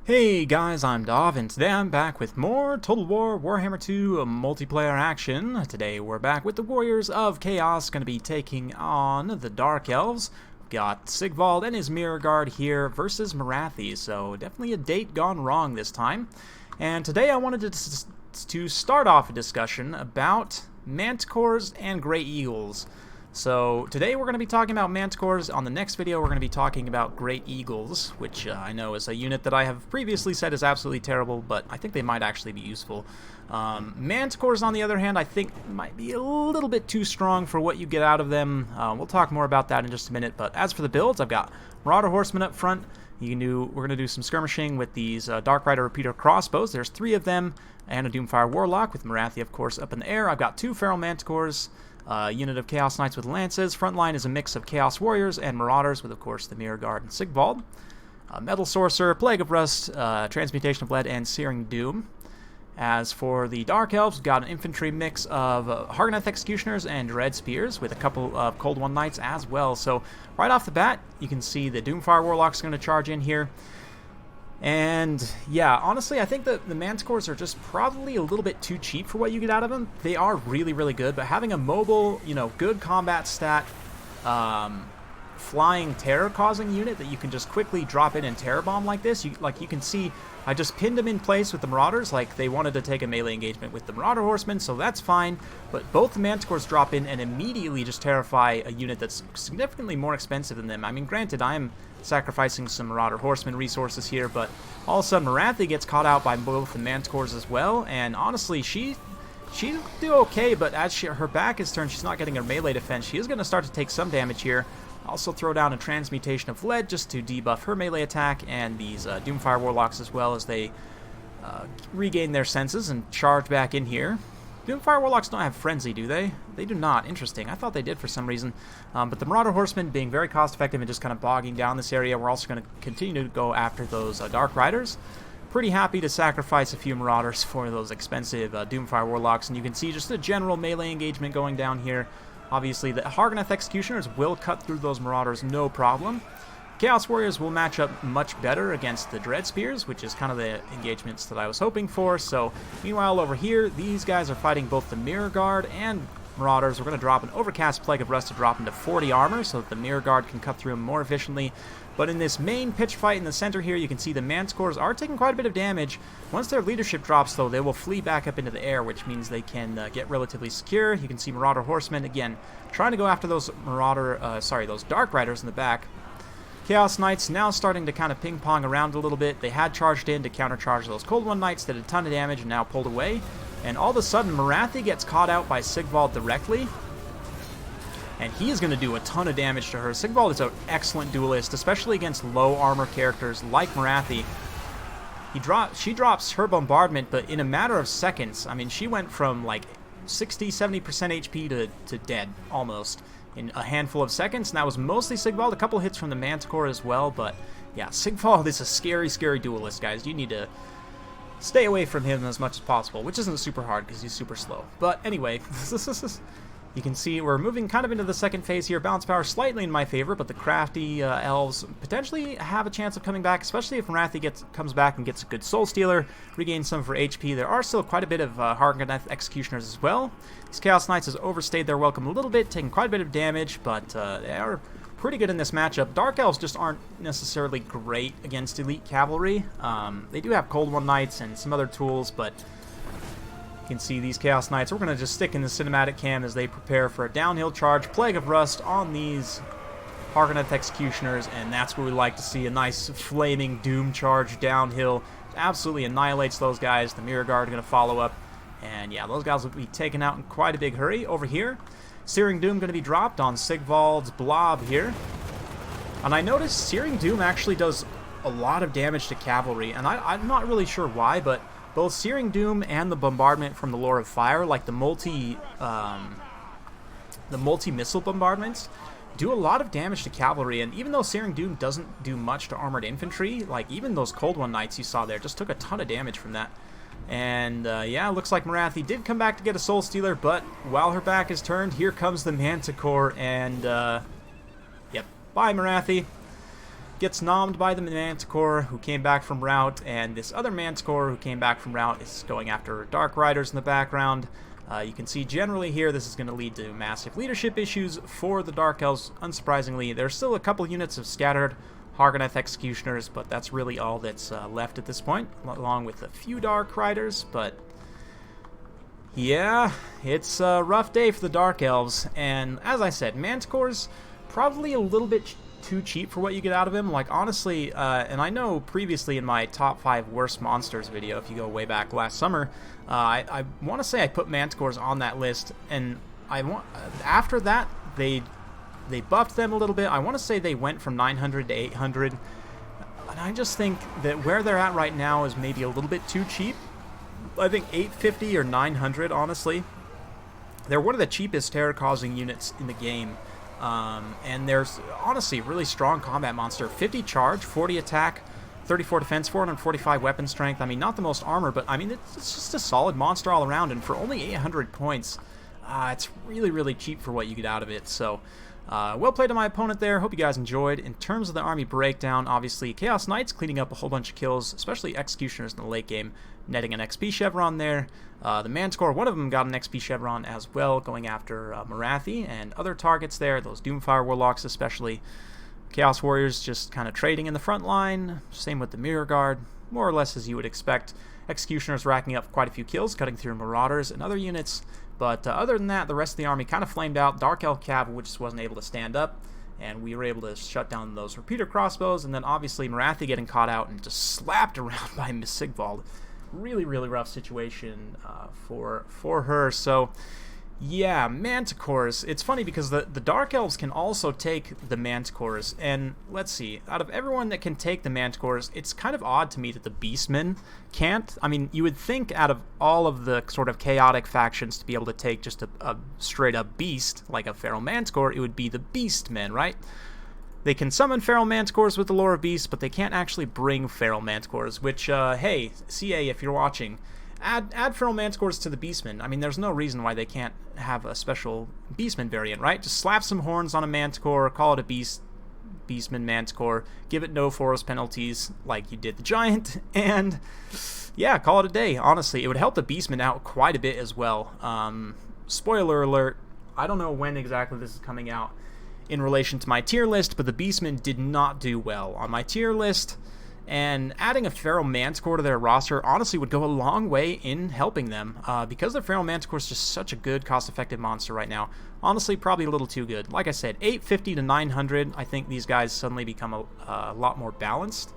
Hey guys, I'm Dov, and today I'm back with more Total War Warhammer 2 multiplayer action. Today we're back with the Warriors of Chaos, going to be taking on the Dark Elves. We've got Sigvald and his Mirror Guard here versus Morathi, so definitely a date gone wrong this time. And today I wanted to start off a discussion about Manticores and Grey Eagles. So today we're going to be talking about Manticores. On the next video we're going to be talking about Great Eagles, which I know is a unit that I have previously said is absolutely terrible, but I think they might actually be useful. Manticores, on the other hand, I think might be a little bit too strong for what you get out of them. We'll talk more about that in just a minute, but as for the builds, I've got Marauder Horsemen up front. We're going to do some skirmishing with these Dark Rider Repeater crossbows. There's 3 of them, and a Doomfire Warlock with Morathi, of course, up in the air. I've got 2 Feral Manticores. Unit of Chaos Knights with Lances. Frontline is a mix of Chaos Warriors and Marauders with, of course, the Mirror Guard and Sigvald. Metal Sorcerer, Plague of Rust, Transmutation of Lead, and Searing Doom. As for the Dark Elves, we've got an infantry mix of Hargoneth Executioners and Dread Spears with a couple of Cold One Knights as well. So right off the bat, you can see the Doomfire Warlock's going to charge in here. And yeah, honestly, I think that the Manticores are just probably a little bit too cheap for what you get out of them. They are really, really good, but having a mobile, good combat stat, flying terror-causing unit that you can just quickly drop in and terror bomb like this, you can see, I just pinned them in place with the Marauders. Like, they wanted to take a melee engagement with the Marauder Horsemen, so that's fine. But both the Manticores drop in and immediately just terrify a unit that's significantly more expensive than them. I mean, granted, I am sacrificing some Marauder Horsemen resources here, but all of a sudden Morathi gets caught out by both the Manticores as well, and honestly, she'll do okay, but as her back is turned, she's not getting her melee defense. She is going to start to take some damage here. Also throw down a Transmutation of Lead just to debuff her melee attack, and these Doomfire Warlocks as well, as they regain their senses and charge back in here. Doomfire Warlocks don't have Frenzy, do they? They do not. Interesting. I thought they did for some reason. But the Marauder Horsemen being very cost-effective and just kind of bogging down this area. We're also going to continue to go after those Dark Riders. Pretty happy to sacrifice a few Marauders for those expensive Doomfire Warlocks. And you can see just a general melee engagement going down here. Obviously, the Hargoneth Executioners will cut through those Marauders no problem. Chaos Warriors will match up much better against the Dread Spears, which is kind of the engagements that I was hoping for. So, meanwhile, over here, these guys are fighting both the Mirror Guard and Marauders. We're going to drop an Overcast Plague of Rust to drop into 40 armor so that the Mirror Guard can cut through them more efficiently. But in this main pitch fight in the center here, you can see the Manticores are taking quite a bit of damage. Once their leadership drops, though, they will flee back up into the air, which means they can get relatively secure. You can see Marauder Horsemen, again, trying to go after those those Dark Riders in the back. Chaos Knights now starting to kind of ping-pong around a little bit. They had charged in to countercharge those Cold One Knights, did a ton of damage, and now pulled away. And all of a sudden, Morathi gets caught out by Sigvald directly. And he is going to do a ton of damage to her. Sigvald is an excellent duelist, especially against low armor characters like Morathi. She drops her bombardment, but in a matter of seconds, I mean, she went from like 60-70% HP to dead, almost, in a handful of seconds, and that was mostly Sigvald. A couple hits from the Manticore as well, but yeah, Sigvald is a scary, scary duelist, guys. You need to stay away from him as much as possible, which isn't super hard because he's super slow. But anyway, you can see we're moving kind of into the second phase here. Balance power slightly in my favor, but the crafty elves potentially have a chance of coming back, especially if Morathi comes back and gets a good Soul Stealer, regains some of her HP. There are still quite a bit of Hargoneth Executioners as well. These Chaos Knights has overstayed their welcome a little bit, taking quite a bit of damage, but they are pretty good in this matchup. Dark Elves just aren't necessarily great against Elite Cavalry. They do have Cold One Knights and some other tools, but you can see these Chaos Knights. We're going to just stick in the cinematic cam as they prepare for a downhill charge. Plague of Rust on these Hargoneth Executioners, and that's what we like to see, a nice flaming doom charge downhill. Absolutely annihilates those guys. The Mirror Guard are going to follow up, and yeah, those guys will be taken out in quite a big hurry. Over here, Searing Doom going to be dropped on Sigvald's blob here. And I noticed Searing Doom actually does a lot of damage to cavalry, and I'm not really sure why, but both Searing Doom and the bombardment from the Lore of Fire, like the multi-missile bombardments, do a lot of damage to cavalry. And even though Searing Doom doesn't do much to armored infantry, like even those Cold One Knights you saw there just took a ton of damage from that. And yeah, looks like Morathi did come back to get a Soul Stealer, but while her back is turned, here comes the Manticore, and yep, bye Morathi. gets nommed by the Manticore, who came back from route, and this other Manticore who came back from route is going after Dark Riders in the background. You can see generally here this is going to lead to massive leadership issues for the Dark Elves. Unsurprisingly, there's still a couple units of scattered Hargoneth Executioners, but that's really all that's left at this point, along with a few Dark Riders. But yeah, it's a rough day for the Dark Elves, and as I said, Manticores probably a little bit too cheap for what you get out of him. Like, honestly, and I know previously in my top 5 worst monsters video, if you go way back last summer, I want to say I put Manticores on that list, and after that they buffed them a little bit. I want to say they went from 900 to 800, and I just think that where they're at right now is maybe a little bit too cheap. I think 850 or 900, honestly. They're one of the cheapest terror-causing units in the game. And there's honestly a really strong combat monster. 50 charge, 40 attack, 34 defense, 445 weapon strength. I mean, not the most armor, but I mean, it's just a solid monster all around. And for only 800 points, it's really, really cheap for what you get out of it. So, well played to my opponent there. Hope you guys enjoyed. In terms of the army breakdown, obviously, Chaos Knights cleaning up a whole bunch of kills, especially Executioners in the late game, netting an XP chevron there. The Manticore, one of them got an XP chevron as well, going after Marathi and other targets there, those Doomfire Warlocks especially. Chaos Warriors just kind of trading in the front line, same with the Mirror Guard, more or less as you would expect. Executioners racking up quite a few kills, cutting through Marauders and other units, but other than that, the rest of the army kind of flamed out. Dark Elf Cav, which just wasn't able to stand up, and we were able to shut down those repeater crossbows, and then obviously Marathi getting caught out and just slapped around by Miss Sigvald. Really, really rough situation for her. So, yeah, Manticores. It's funny because the Dark Elves can also take the Manticores, and let's see, out of everyone that can take the Manticores, it's kind of odd to me that the Beastmen can't. I mean, you would think out of all of the sort of chaotic factions to be able to take just a straight-up beast, like a Feral Manticore, it would be the Beastmen, right? They can summon Feral Manticores with the Lore of Beasts, but they can't actually bring Feral Manticores, which, hey, CA, if you're watching, add Feral Manticores to the Beastmen. I mean, there's no reason why they can't have a special Beastman variant, right? Just slap some horns on a Manticore, call it a Beastman Manticore, give it no force penalties like you did the Giant, and yeah, call it a day. Honestly, it would help the Beastman out quite a bit as well. Spoiler alert, I don't know when exactly this is coming out in relation to my tier list, but the Beastmen did not do well on my tier list, and adding a Feral Manticore to their roster honestly would go a long way in helping them, because the Feral Manticore is just such a good, cost-effective monster right now. Honestly, probably a little too good. Like I said, 850 to 900, I think these guys suddenly become a lot more balanced.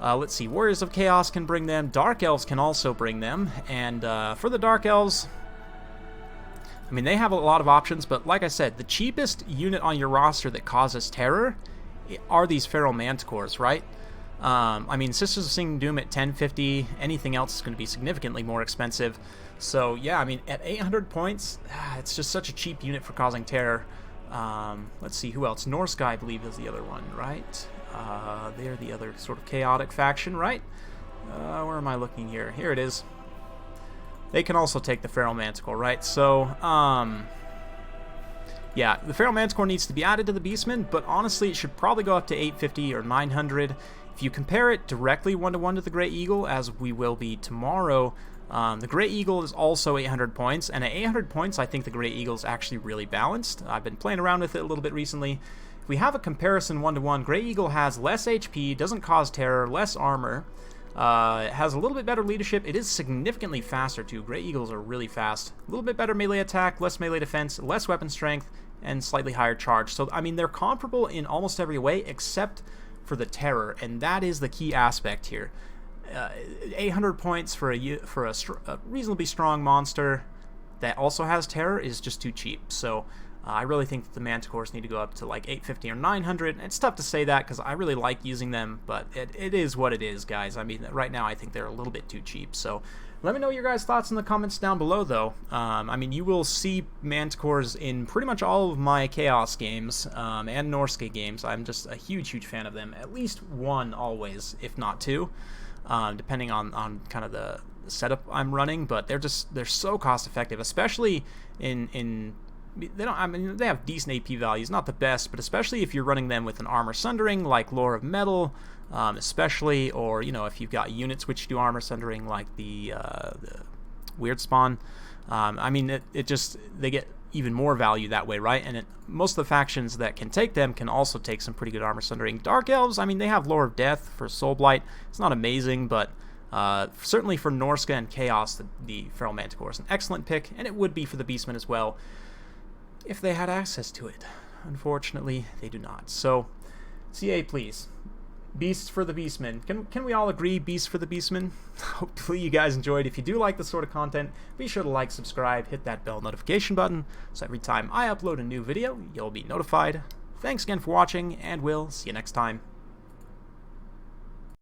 Let's see, Warriors of Chaos can bring them, Dark Elves can also bring them, and for the Dark Elves, I mean, they have a lot of options, but like I said, the cheapest unit on your roster that causes terror are these Feral Manticores, right? I mean, Sisters of Singing Doom at 1050, anything else is going to be significantly more expensive. So, yeah, I mean, at 800 points, it's just such a cheap unit for causing terror. Let's see, who else? Norsky, I believe, is the other one, right? They're the other sort of chaotic faction, right? Where am I looking here? Here it is. They can also take the Feral Manticore, right? So, yeah, the Feral Manticore needs to be added to the Beastmen, but honestly, it should probably go up to 850 or 900. If you compare it directly one-to-one to the Grey Eagle, as we will be tomorrow, the Grey Eagle is also 800 points, and at 800 points, I think the Grey Eagle is actually really balanced. I've been playing around with it a little bit recently. If we have a comparison one-to-one, Grey Eagle has less HP, doesn't cause terror, less armor, it has a little bit better leadership. It is significantly faster too. Grey Eagles are really fast. A little bit better melee attack, less melee defense, less weapon strength, and slightly higher charge. So, I mean, they're comparable in almost every way except for the terror, and that is the key aspect here. 800 points for a reasonably strong monster that also has terror is just too cheap. So I really think that the Manticores need to go up to like 850 or 900. It's tough to say that because I really like using them, but it is what it is, guys. I mean, right now I think they're a little bit too cheap. So let me know your guys' thoughts in the comments down below, though. I mean, you will see Manticores in pretty much all of my Chaos games and Norske games. I'm just a huge, huge fan of them. At least one always, if not two, depending on kind of the setup I'm running. But they're so cost effective, especially in they don't. I mean, they have decent AP values, not the best, but especially if you're running them with an armor sundering like Lore of Metal, especially, or if you've got units which do armor sundering like the Weird Spawn. I mean, they get even more value that way, right? And most of the factions that can take them can also take some pretty good armor sundering. Dark Elves, I mean, they have Lore of Death for Soul Blight. It's not amazing, but certainly for Norska and Chaos, the Feral Manticore is an excellent pick, and it would be for the Beastmen as well if they had access to it. Unfortunately, they do not. So, CA, please. Beasts for the Beastmen. Can we all agree beasts for the Beastmen? Hopefully you guys enjoyed. If you do like this sort of content, be sure to like, subscribe, hit that bell notification button, so every time I upload a new video, you'll be notified. Thanks again for watching, and we'll see you next time.